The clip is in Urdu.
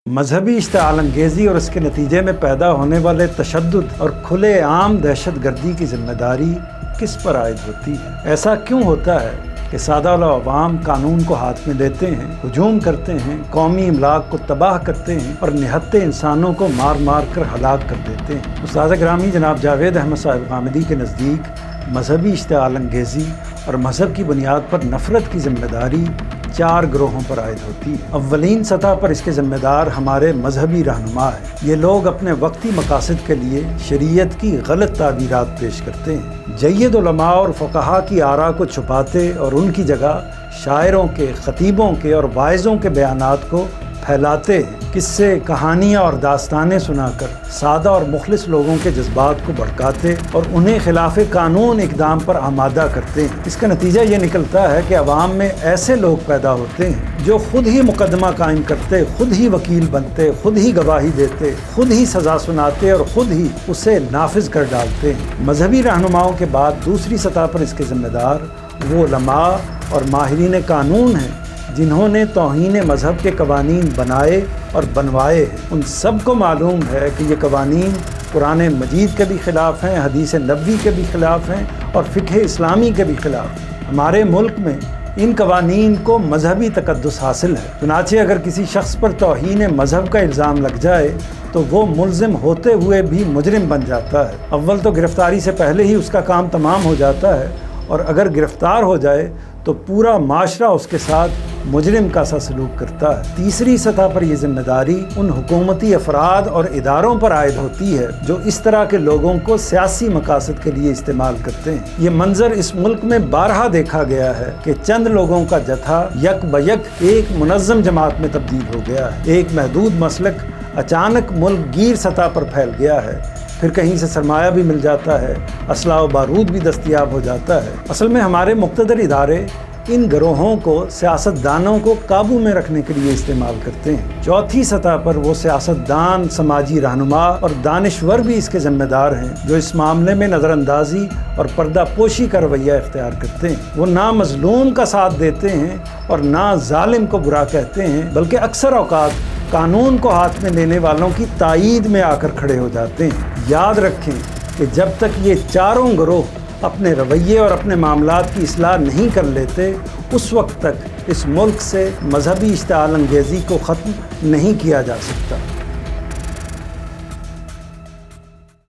مذہبی اشتعال انگیزی اور اس کے نتیجے میں پیدا ہونے والے تشدد اور کھلے عام دہشت گردی کی ذمہ داری کس پر عائد ہوتی ہے؟ ایسا کیوں ہوتا ہے کہ سادہ عوام قانون کو ہاتھ میں لیتے ہیں، ہجوم کرتے ہیں، قومی املاک کو تباہ کرتے ہیں اور نہتے انسانوں کو مار مار کر ہلاک کر دیتے ہیں؟ استاد گرامی جناب جاوید احمد صاحب غامدی کے نزدیک مذہبی اشتعال انگیزی اور مذہب کی بنیاد پر نفرت کی ذمہ داری 4 گروہوں پر عائد ہوتی ہے۔ اولین سطح پر اس کے ذمہ دار ہمارے مذہبی رہنما ہیں۔ یہ لوگ اپنے وقتی مقاصد کے لیے شریعت کی غلط تعبیرات پیش کرتے ہیں، جید علماء اور فقہا کی آراء کو چھپاتے اور ان کی جگہ شاعروں کے، خطیبوں کے اور واعظوں کے بیانات کو پھیلاتے ہیں۔ قصے، کہانیاں اور داستانیں سنا کر سادہ اور مخلص لوگوں کے جذبات کو بھڑکاتے اور انہیں خلاف قانون اقدام پر آمادہ کرتے ہیں۔ اس کا نتیجہ یہ نکلتا ہے کہ عوام میں ایسے لوگ پیدا ہوتے ہیں جو خود ہی مقدمہ قائم کرتے، خود ہی وکیل بنتے، خود ہی گواہی دیتے، خود ہی سزا سناتے اور خود ہی اسے نافذ کر ڈالتے ہیں۔ مذہبی رہنماؤں کے بعد دوسری سطح پر اس کے ذمہ دار وہ علماء اور ماہرین قانون ہیں جنہوں نے توہین مذہب کے قوانین بنائے اور بنوائے ہیں۔ ان سب کو معلوم ہے کہ یہ قوانین قرآن مجید کے بھی خلاف ہیں، حدیث نبوی کے بھی خلاف ہیں اور فقہ اسلامی کے بھی خلاف ہیں۔ ہمارے ملک میں ان قوانین کو مذہبی تقدس حاصل ہے، چنانچہ اگر کسی شخص پر توہین مذہب کا الزام لگ جائے تو وہ ملزم ہوتے ہوئے بھی مجرم بن جاتا ہے۔ اول تو گرفتاری سے پہلے ہی اس کا کام تمام ہو جاتا ہے، اور اگر گرفتار ہو جائے تو پورا معاشرہ اس کے ساتھ مجرم کا سا سلوک کرتا ہے۔ تیسری سطح پر یہ ذمہ داری ان حکومتی افراد اور اداروں پر عائد ہوتی ہے جو اس طرح کے لوگوں کو سیاسی مقاصد کے لیے استعمال کرتے ہیں۔ یہ منظر اس ملک میں بارہا دیکھا گیا ہے کہ چند لوگوں کا جتھا یک بیک ایک منظم جماعت میں تبدیل ہو گیا ہے۔ ایک محدود مسلک اچانک ملک گیر سطح پر پھیل گیا ہے، پھر کہیں سے سرمایہ بھی مل جاتا ہے، اسلحہ و بارود بھی دستیاب ہو جاتا ہے۔ اصل میں ہمارے مقتدر ادارے ان گروہوں کو سیاستدانوں کو قابو میں رکھنے کے لیے استعمال کرتے ہیں۔ چوتھی سطح پر وہ سیاستدان، سماجی رہنما اور دانشور بھی اس کے ذمہ دار ہیں جو اس معاملے میں نظر اندازی اور پردہ پوشی کا رویہ اختیار کرتے ہیں۔ وہ نہ مظلوم کا ساتھ دیتے ہیں اور نہ ظالم کو برا کہتے ہیں، بلکہ اکثر اوقات قانون کو ہاتھ میں لینے والوں کی تائید میں آ کر کھڑے ہو جاتے ہیں۔ یاد رکھیں کہ جب تک یہ چاروں گروہ اپنے رویے اور اپنے معاملات کی اصلاح نہیں کر لیتے، اس وقت تک اس ملک سے مذہبی اشتعال انگیزی کو ختم نہیں کیا جا سکتا۔